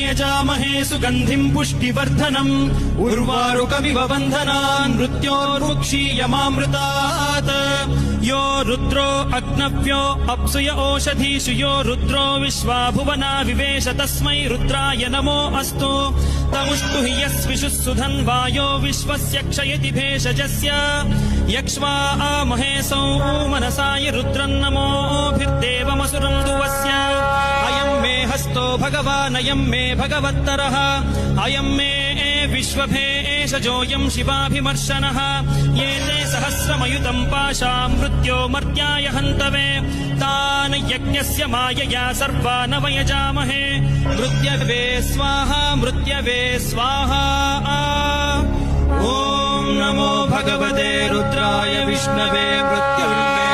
यजामहे सुगन्धिम् पुष्टिवर्धनम् उर्वारुकमिव बन्धनान् मृत्योर्मुक्षीयमामृतात् यो रुद्रो अग्नव्यो अप्सुय ओषधीषु यो रुद्रो विश्वा भुवना विवेश तस्मै रुद्राय नमो अस्तु तमुष्टु हि यस्विषुः सुधन्वायो विश्वस्य क्षयति भेषजस्य यक्ष्वा आमहे मनसाय रुद्रन्नमोभिर्देवमसुरम् दुवस्य अयम् मे हस्तो भगवान् अयम् मे भगवत्तरः अयम् मे विश्वभेषजोऽयम् शिवाभिमर्शनः ये ते सहस्रमयुतम् पाशाम् मृत्योमर्त्याय हन्तवे तान् यज्ञस्य मायया सर्वान् वयजामहे मृत्यवे स्वाहा मृत्यवे स्वाहा ॐ नमो भगवते रुद्राय विष्णवे मृत्युर्मे